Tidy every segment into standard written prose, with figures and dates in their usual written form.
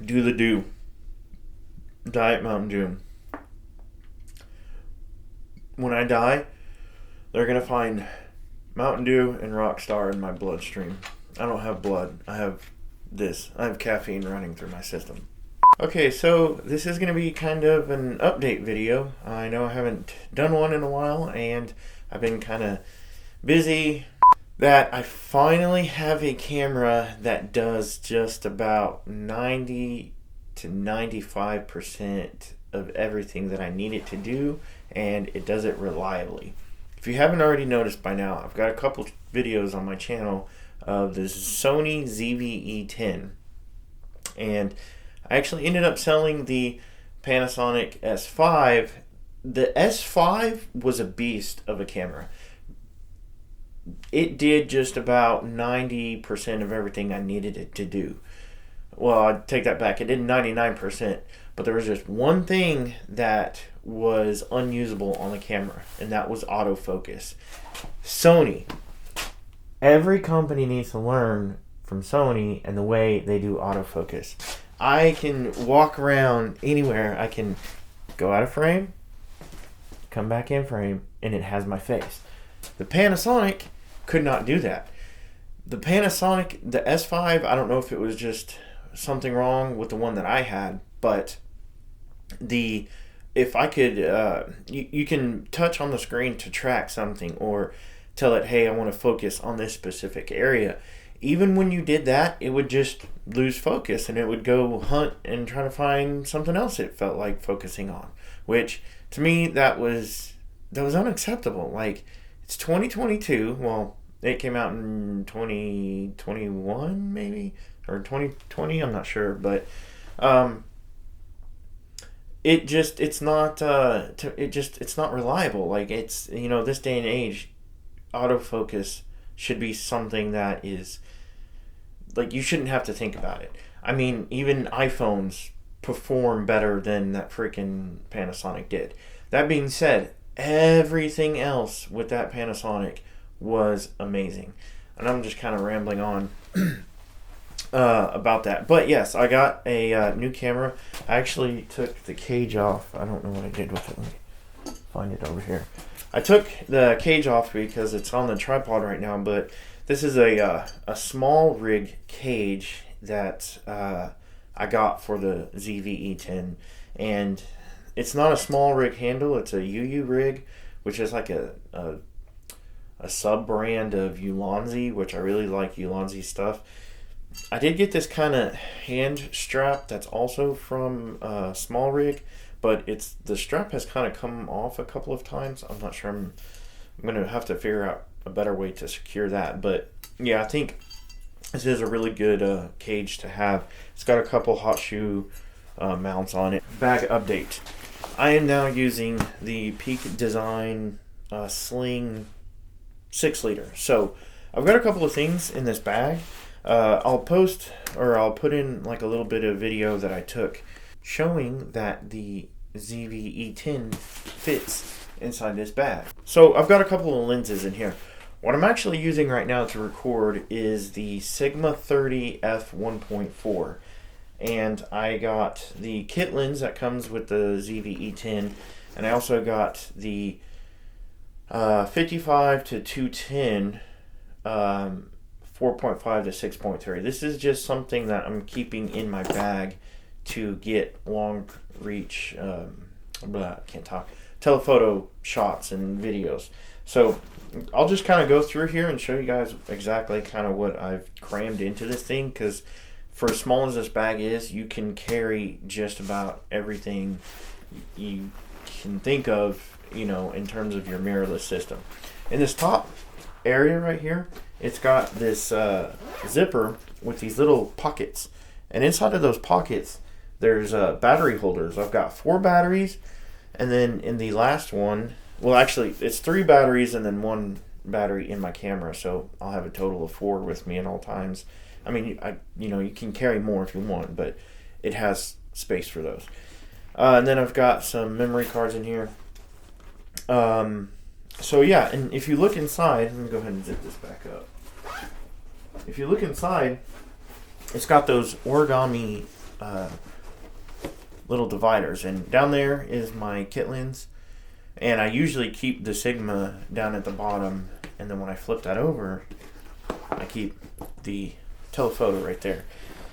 do the do. Diet Mountain Dew. When I die, they're going to find Mountain Dew and Rockstar in my bloodstream. I don't have blood. I have this. I have caffeine running through my system. Okay, so this is going to be kind of an update video. I know I haven't done one in a while, and I've been kind of busy. That I finally have a camera that does just about 90 to 95% of everything that I need it to do, and it does it reliably. If you haven't already noticed by now, I've got a couple videos on my channel of the Sony ZV-E10, and I actually ended up selling the Panasonic S5. The S5 was a beast of a camera. It did just about 90% of everything I needed it to do. Well, I take that back. It did 99%, but there was just one thing that was unusable on the camera, and that was autofocus. Sony. Every company needs to learn from Sony and the way they do autofocus. I can walk around anywhere. I can go out of frame, come back in frame, and it has my face. The Panasonic could not do that. The Panasonic, the S5, I don't know if it was just something wrong with the one that I had, but if I could, you can touch on the screen to track something or tell it, hey, I want to focus on this specific area. Even when you did that, it would just lose focus and it would go hunt and try to find something else it felt like focusing on, which to me, that was unacceptable. Like, it's 2022. Well, it came out in 2021 maybe, or 2020, I'm not sure, but it's not reliable. Like, it's, this day and age, autofocus should be something that is, like, you shouldn't have to think about it. I mean, even iPhones perform better than that freaking Panasonic did. That being said, everything else with that Panasonic was amazing. And I'm just kind of rambling on about that. But yes, I got a new camera. I actually took the cage off. I don't know what I did with it. Let me find it over here. I took the cage off because it's on the tripod right now, but this is a small rig cage that I got for the ZV-E10, and it's not a small rig handle, it's a UU rig, which is like a sub-brand of Ulanzi, which I really like Ulanzi stuff. I did get this kind of hand strap that's also from Small Rig, but the strap has kind of come off a couple of times. I'm not sure. I'm going to have to figure out a better way to secure that. But yeah, I think this is a really good cage to have. It's got a couple hot shoe mounts on it. Bag update. I am now using the Peak Design Sling 6-liter. So I've got a couple of things in this bag. I'll put in like a little bit of video that I took showing that the ZV-E10 fits inside this bag. So I've got a couple of lenses in here. What I'm actually using right now to record is the Sigma 30 f1.4, and I got the kit lens that comes with the ZV-E10, and I also got the 55 to 210 4.5 to 6.3. This is just something that I'm keeping in my bag to get long reach telephoto shots and videos. So I'll just kind of go through here and show you guys exactly kind of what I've crammed into this thing, because for as small as this bag is, you can carry just about everything you can think of, in terms of your mirrorless system. In this top area right here, it's got this zipper with these little pockets, and inside of those pockets there's battery holders. I've got 4 batteries, and then in the last one, well, actually it's 3 batteries and then 1 battery in my camera, so I'll have a total of 4 with me at all times. I mean, you can carry more if you want, but it has space for those. And then I've got some memory cards in here. So yeah, and if you look inside, let me go ahead and zip this back up. If you look inside, it's got those origami little dividers, and down there is my kit lens, and I usually keep the Sigma down at the bottom, and then when I flip that over, I keep the telephoto right there.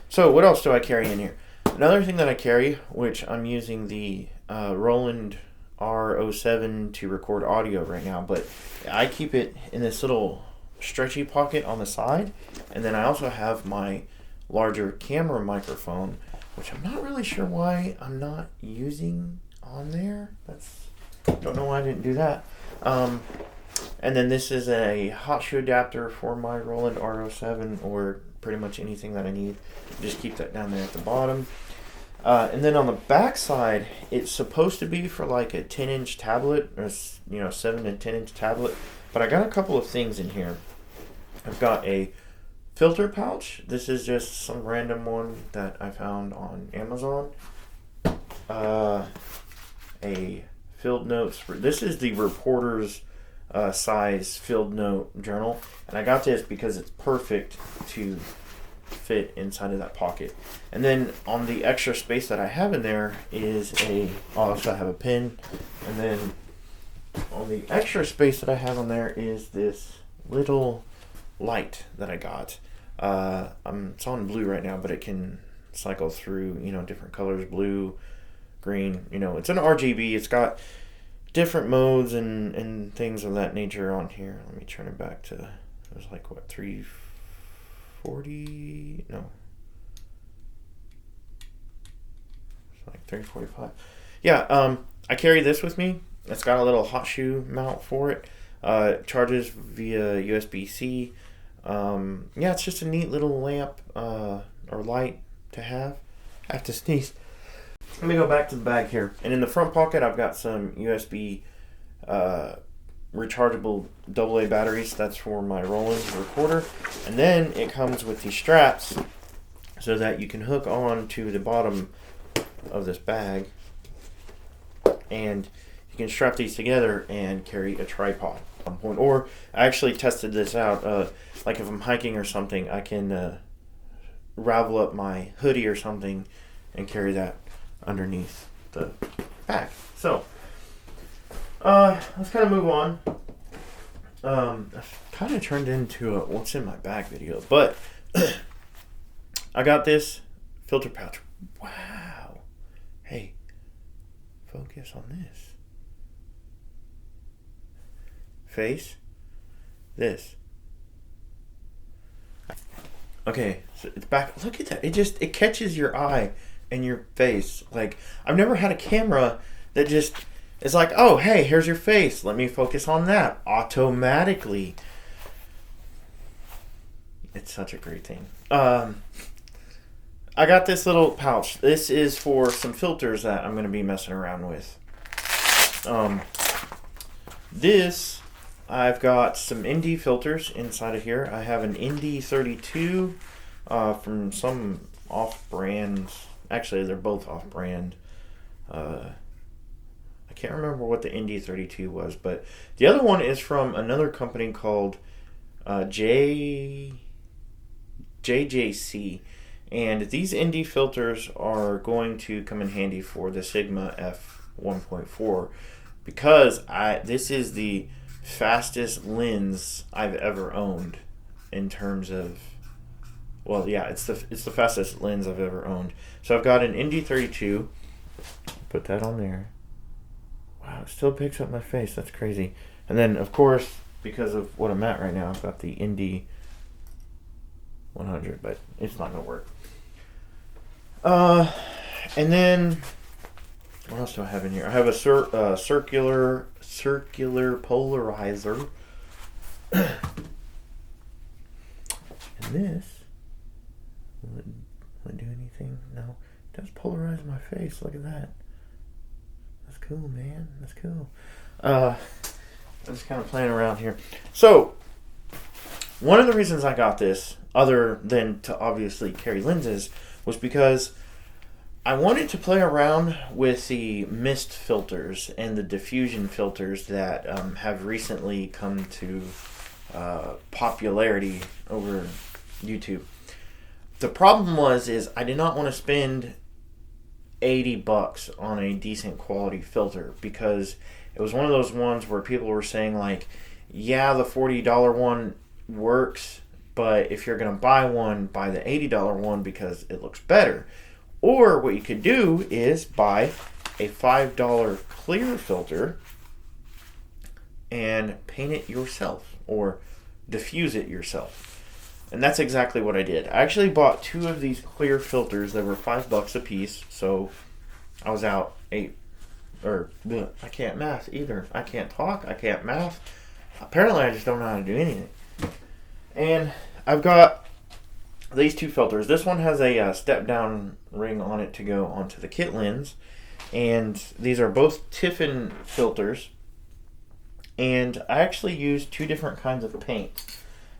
So what else do I carry in here? Another thing that I carry, which I'm using the Roland R07 to record audio right now, but I keep it in this little stretchy pocket on the side, and then I also have my larger camera microphone, which I'm not really sure why I'm not using on there. Don't know why I didn't do that. And then this is a hot shoe adapter for my Roland R07, or pretty much anything that I need. Just keep that down there at the bottom. And then on the back side, it's supposed to be for like a 10-inch tablet, or 7 to 10-inch tablet. But I got a couple of things in here. I've got a filter pouch. This is just some random one that I found on Amazon. A field notes. This is the reporter's size field note journal, and I got this because it's perfect to fit inside of that pocket. And then on the extra space that I have in there is also I have a pen, and then on the extra space that I have on there is this little light that I got. It's on blue right now, but it can cycle through different colors, blue, green. It's an RGB. It's got different modes and things of that nature on here. Let me turn it back to, it was like what, 340? No, it's like 345. Yeah, I carry this with me. It's got a little hot shoe mount for it. It charges via USB-C. Yeah, it's just a neat little lamp or light to have. I have to sneeze. Let me go back to the bag here. And in the front pocket, I've got some USB rechargeable AA batteries. That's for my Roland recorder. And then it comes with these straps so that you can hook on to the bottom of this bag. And you can strap these together and carry a tripod on point. Or I actually tested this out. Like if I'm hiking or something, I can ravel up my hoodie or something and carry that underneath the bag. So let's kind of move on. I've kind of turned into a what's in my bag video, but I got this filter pouch. Wow. Hey, focus on this. Face. This. Okay, so it's back. Look at that. It catches your eye and your face. Like, I've never had a camera that just is like, oh, hey, here's your face. Let me focus on that automatically. It's such a great thing. I got this little pouch. This is for some filters that I'm going to be messing around with. I've got some ND filters inside of here. I have an ND 32 from some off-brand. Actually, they're both off-brand. I can't remember what the ND 32 was, but the other one is from another company called JJC. And these ND filters are going to come in handy for the Sigma f1.4 because this is the fastest lens I've ever owned in terms of, well, yeah, it's the fastest lens I've ever owned. So I've got an ND32. Put that on there. Wow, it still picks up my face. That's crazy. And then, of course, because of what I'm at right now, I've got the ND 100, but it's not going to work. And then, what else do I have in here? I have a circular polarizer. And this, will it do anything? No. It does polarize my face. Look at that. That's cool, man. That's cool. I'm just kind of playing around here. So, one of the reasons I got this, other than to obviously carry lenses, was because I wanted to play around with the mist filters and the diffusion filters that have recently come to popularity over YouTube. The problem is I did not want to spend $80 on a decent quality filter, because it was one of those ones where people were saying like, yeah, the $40 one works, but if you're going to buy one, buy the $80 one because it looks better. Or what you could do is buy a $5 clear filter and paint it yourself or diffuse it yourself. And that's exactly what I did. I actually bought 2 of these clear filters that were $5 a piece, so I was out 8. I can't math either. I can't talk. I can't math. Apparently, I just don't know how to do anything. And I've got these 2 filters. This one has a step-down ring on it to go onto the kit lens. And these are both Tiffin filters. And I actually used 2 different kinds of paint.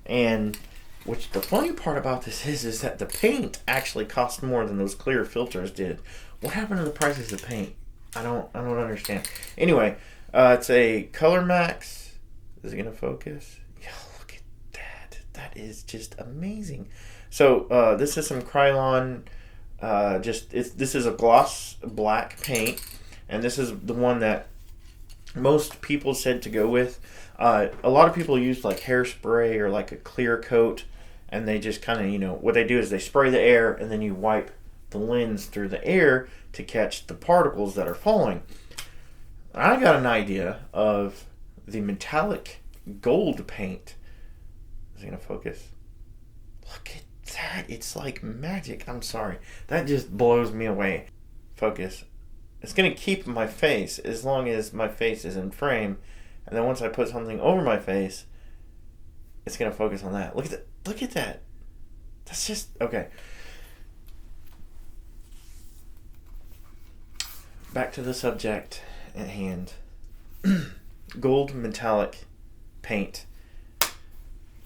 And which the funny part about this is that the paint actually cost more than those clear filters did. What happened to the prices of paint? I don't understand. Anyway, it's a Color Max. Is it gonna focus? Yeah, look at that. That is just amazing. So this is some Krylon. This is a gloss black paint, and this is the one that most people said to go with. A lot of people use like hairspray or like a clear coat, and they just kind of, what they do is they spray the air and then you wipe the lens through the air to catch the particles that are falling. I got an idea of the metallic gold paint. Is it going to focus? Look at that. It's like magic. I'm sorry. That just blows me away. Focus. It's going to keep my face as long as my face is in frame. And then once I put something over my face, it's going to focus on that. Look at that. Look at that. That's just... Okay. Back to the subject at hand. Gold metallic paint.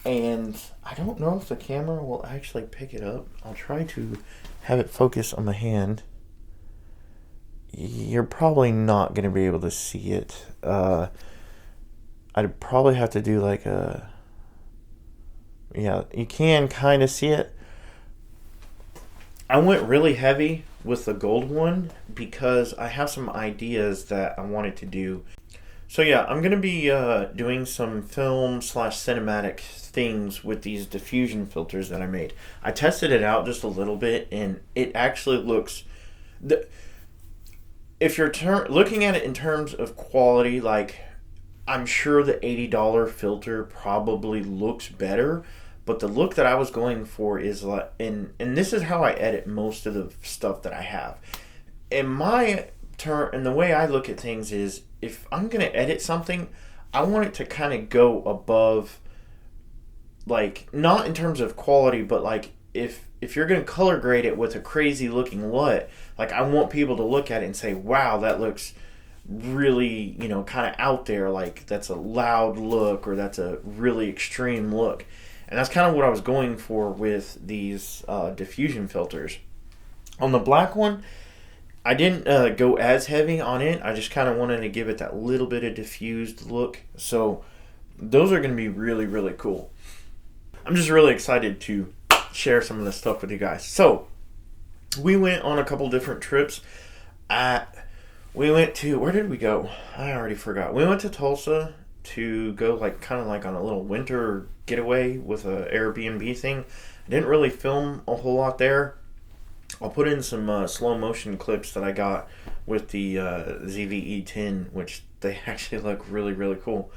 And I don't know if the camera will actually pick it up. I'll try to have it focus on the hand. You're probably not going to be able to see it. I'd probably have to do like a... Yeah, you can kind of see it. I went really heavy with the gold one because I have some ideas that I wanted to do. So yeah, I'm going to be doing some film / cinematic things with these diffusion filters that I made. I tested it out just a little bit, and it actually looks... If you're looking at it in terms of quality, like, I'm sure the $80 filter probably looks better, but the look that I was going for is like, and this is how I edit most of the stuff that I have. In my turn, and the way I look at things is, if I'm gonna edit something, I want it to kind of go above, like, not in terms of quality, but like if you're gonna color grade it with a crazy looking LUT, like, I want people to look at it and say, wow, that looks really, kind of out there, like that's a loud look or that's a really extreme look. And that's kind of what I was going for with these diffusion filters. On the black one, I didn't go as heavy on it. I just kind of wanted to give it that little bit of diffused look. So those are going to be really, really cool. I'm just really excited to share some of this stuff with you guys. So we went on a couple different trips. We went to, where did we go? I already forgot. We went to Tulsa to go kind of on a little winter getaway with a Airbnb thing. I didn't really film a whole lot there. I'll put in some slow motion clips that I got with the ZV-E10, which they actually look really, really cool.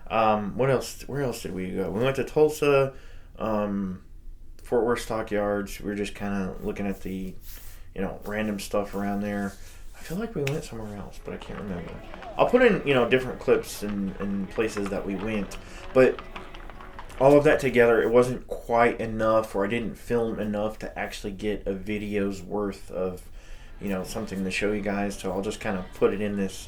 What else? Where else did we go? We went to Tulsa, Fort Worth Stockyards. We were just kind of looking at the, random stuff around there. I feel like we went somewhere else, but I can't remember. I'll put in, different clips and places that we went. But all of that together, it wasn't quite enough, or I didn't film enough to actually get a video's worth of, something to show you guys. So I'll just kind of put it in this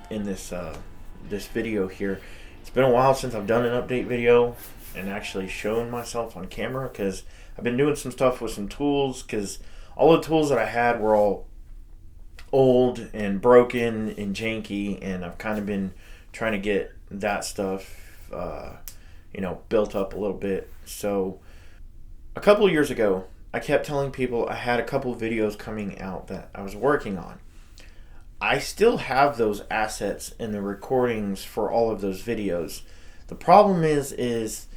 this video here. It's been a while since I've done an update video and actually shown myself on camera, because I've been doing some stuff with some tools, because all the tools that I had were all old and broken and janky, and I've kind of been trying to get that stuff built up a little bit. So a couple of years ago, I kept telling people I had a couple videos coming out that I was working on. I still have those assets and the recordings for all of those videos. The problem is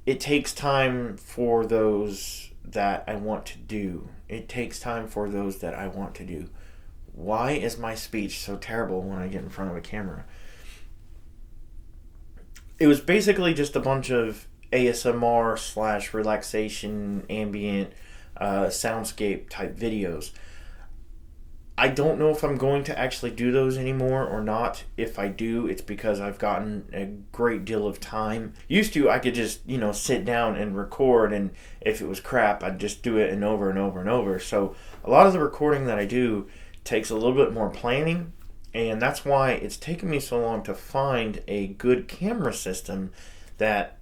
it takes time for those that I want to do. It takes time for those that I want to do. Why is my speech so terrible when I get in front of a camera? It was basically just a bunch of ASMR / relaxation, ambient, soundscape type videos. I don't know if I'm going to actually do those anymore or not. If I do, it's because I've gotten a great deal of time. Used to, I could just, sit down and record, and if it was crap, I'd just do it and over and over and over. So a lot of the recording that I do takes a little bit more planning, and that's why it's taken me so long to find a good camera system that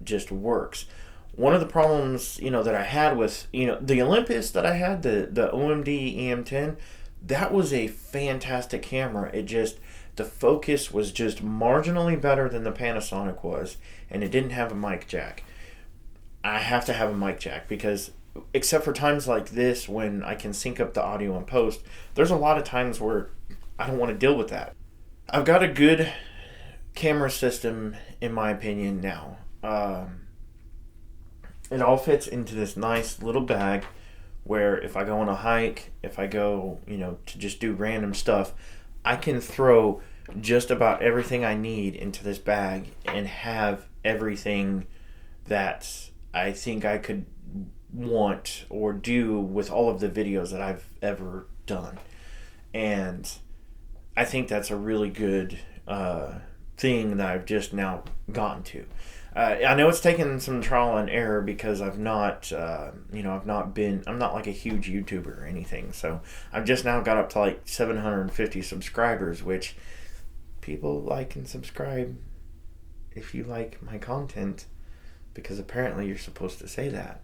just works. One of the problems, that I had with, the Olympus that I had, the OMD EM10, that was a fantastic camera. The focus was just marginally better than the Panasonic was, and it didn't have a mic jack. I have to have a mic jack because, except for times like this when I can sync up the audio and post, there's a lot of times where I don't want to deal with that. I've got a good camera system, in my opinion, now. It all fits into this nice little bag where if I go on a hike, if I go, to just do random stuff, I can throw just about everything I need into this bag and have everything that I think I could want or do with all of the videos that I've ever done. And I think that's a really good thing that I've just now gotten to. I know it's taken some trial and error because I'm not like a huge YouTuber or anything. So I've just now got up to like 750 subscribers, which people like and subscribe if you like my content, because apparently you're supposed to say that.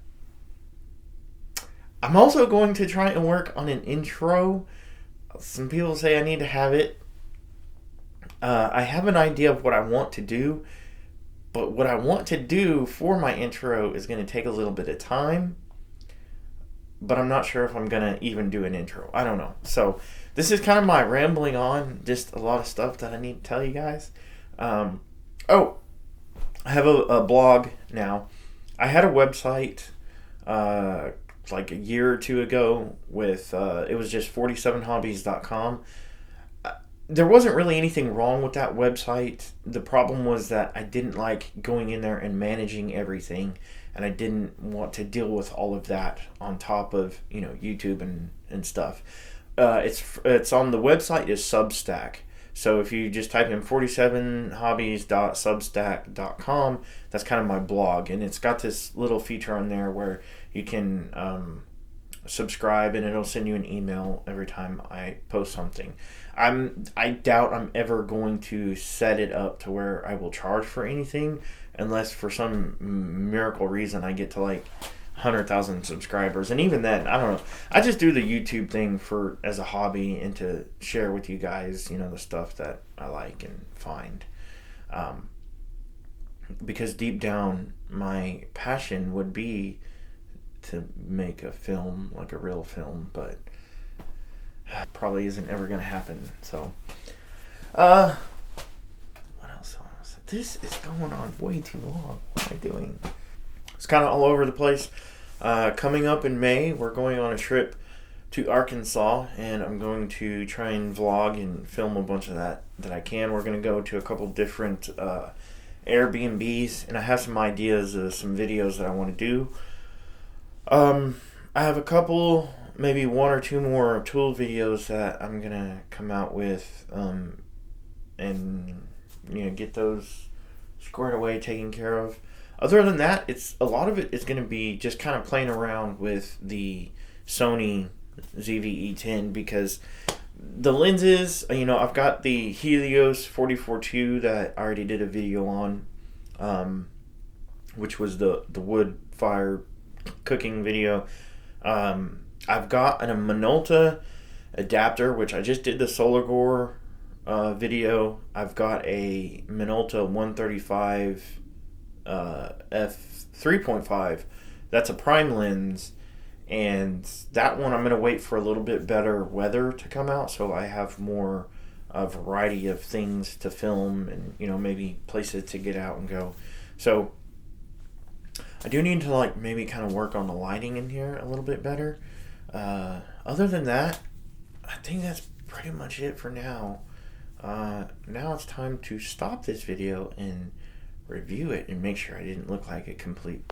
I'm also going to try and work on an intro. Some people say I need to have it. I have an idea of what I want to do. But what I want to do for my intro is going to take a little bit of time. But I'm not sure if I'm going to even do an intro. I don't know. So this is kind of my rambling on. Just a lot of stuff that I need to tell you guys. I have a blog now. I had a website like a year or two ago with, it was just 47hobbies.com. There wasn't really anything wrong with that website. The problem was that I didn't like going in there and managing everything, and I didn't want to deal with all of that on top of YouTube and stuff. It's on the website is Substack. So if you just type in 47hobbies.substack.com, that's kind of my blog, and it's got this little feature on there where you can subscribe, and it'll send you an email every time I post something. I doubt I'm ever going to set it up to where I will charge for anything, unless for some miracle reason I get to like 100,000 subscribers, and even then, I don't know. I just do the YouTube thing as a hobby and to share with you guys, the stuff that I like and find. Because deep down, my passion would be to make a film, like a real film, but probably isn't ever going to happen. So, what else? This is going on way too long. What am I doing? It's kind of all over the place. Coming up in May, we're going on a trip to Arkansas, and I'm going to try and vlog and film a bunch of that I can. We're going to go to a couple different Airbnbs, and I have some ideas of some videos that I want to do. I have a couple, maybe one or two more tool videos that I'm going to come out with, and get those squared away, taken care of. Other than that, a lot of it is going to be just kind of playing around with the Sony ZV-E10, because the lenses, I've got the Helios 44-2 that I already did a video on, which was the wood fire cooking video. I've got a Minolta adapter, which I just did the Solargore video. I've got a Minolta 135 f 3.5 that's a prime lens, and that one I'm going to wait for a little bit better weather to come out, so I have more a variety of things to film, and maybe places to get out and go. So I do need to maybe kind of work on the lighting in here a little bit better. Other than that, I think that's pretty much it for now. Now it's time to stop this video and review it and make sure I didn't look like a complete